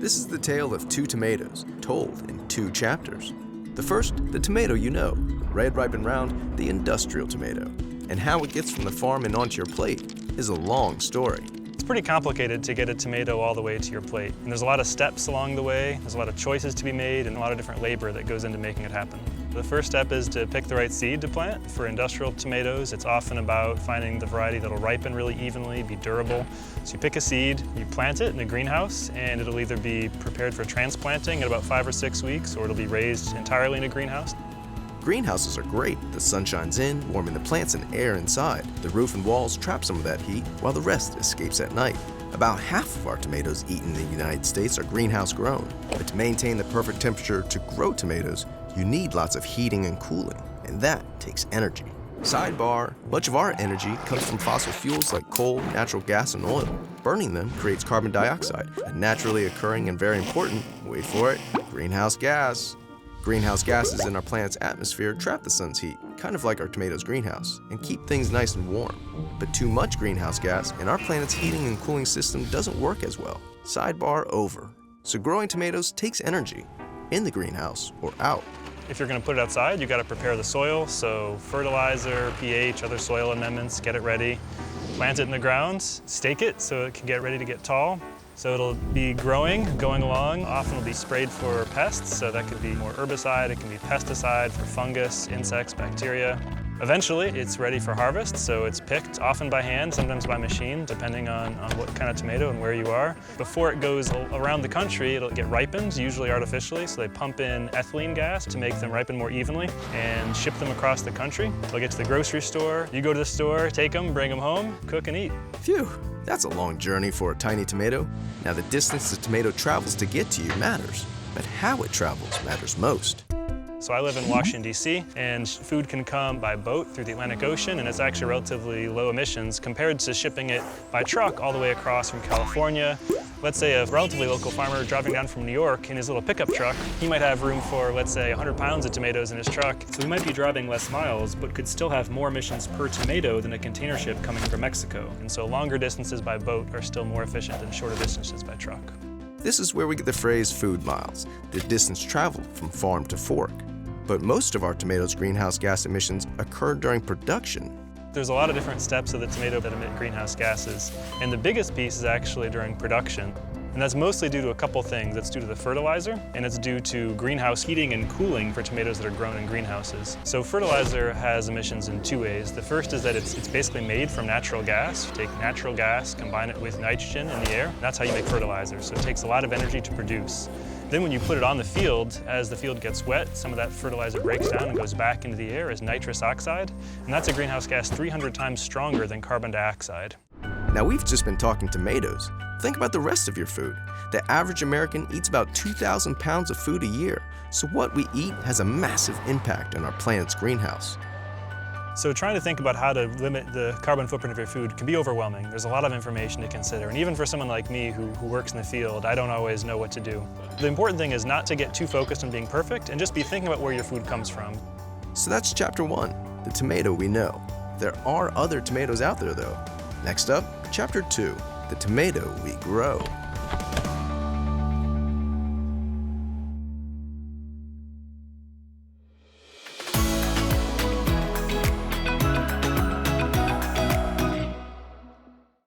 This is the tale of two tomatoes, told in two chapters. The first, the tomato you know, red, ripe, and round, the industrial tomato. And how it gets from the farm and onto your plate is a long story. It's pretty complicated to get a tomato all the way to your plate. And there's a lot of steps along the way, there's a lot of choices to be made, and a lot of different labor that goes into making it happen. The first step is to pick the right seed to plant. For industrial tomatoes, it's often about finding the variety that'll ripen really evenly, be durable. So you pick a seed, you plant it in a greenhouse, and it'll either be prepared for transplanting at about 5 or 6 weeks, or it'll be raised entirely in a greenhouse. Greenhouses are great. The sun shines in, warming the plants and air inside. The roof and walls trap some of that heat, while the rest escapes at night. About half of our tomatoes eaten in the United States are greenhouse grown. But to maintain the perfect temperature to grow tomatoes, you need lots of heating and cooling, and that takes energy. Sidebar, much of our energy comes from fossil fuels like coal, natural gas, and oil. Burning them creates carbon dioxide, a naturally occurring and very important, wait for it, greenhouse gas. Greenhouse gases in our planet's atmosphere trap the sun's heat, kind of like our tomatoes' greenhouse, and keep things nice and warm. But too much greenhouse gas in our planet's heating and cooling system doesn't work as well. Sidebar over. So growing tomatoes takes energy, in the greenhouse or out. If you're going to put it outside, you've got to prepare the soil, so fertilizer, pH, other soil amendments, get it ready. Plant it in the ground, stake it so it can get ready to get tall. So it'll be growing, going along. Often it'll be sprayed for pests, so that could be more herbicide, it can be pesticide for fungus, insects, bacteria. Eventually, it's ready for harvest, so it's picked, often by hand, sometimes by machine, depending on what kind of tomato and where you are. Before it goes around the country, it'll get ripened, usually artificially, so they pump in ethylene gas to make them ripen more evenly and ship them across the country. They'll get to the grocery store, you go to the store, take them, bring them home, cook and eat. Phew, that's a long journey for a tiny tomato. Now the distance the tomato travels to get to you matters, but how it travels matters most. So I live in Washington, D.C., and food can come by boat through the Atlantic Ocean, and it's actually relatively low emissions compared to shipping it by truck all the way across from California. Let's say a relatively local farmer driving down from New York in his little pickup truck, he might have room for, let's say, 100 pounds of tomatoes in his truck. So he might be driving less miles, but could still have more emissions per tomato than a container ship coming from Mexico. And so longer distances by boat are still more efficient than shorter distances by truck. This is where we get the phrase food miles, the distance traveled from farm to fork. But most of our tomatoes' greenhouse gas emissions occur during production. There's a lot of different steps of the tomato that emit greenhouse gases, and the biggest piece is actually during production. And that's mostly due to a couple things. It's due to the fertilizer, and it's due to greenhouse heating and cooling for tomatoes that are grown in greenhouses. So fertilizer has emissions in two ways. The first is that it's basically made from natural gas. You take natural gas, combine it with nitrogen in the air, and that's how you make fertilizer. So it takes a lot of energy to produce. Then when you put it on the field, as the field gets wet, some of that fertilizer breaks down and goes back into the air as nitrous oxide, and that's a greenhouse gas 300 times stronger than carbon dioxide. Now we've just been talking tomatoes. Think about the rest of your food. The average American eats about 2,000 pounds of food a year, so what we eat has a massive impact on our planet's greenhouse. So trying to think about how to limit the carbon footprint of your food can be overwhelming. There's a lot of information to consider, and even for someone like me who works in the field, I don't always know what to do. The important thing is not to get too focused on being perfect and just be thinking about where your food comes from. So that's chapter 1, the tomato we know. There are other tomatoes out there though. Next up, chapter 2, the tomato we grow.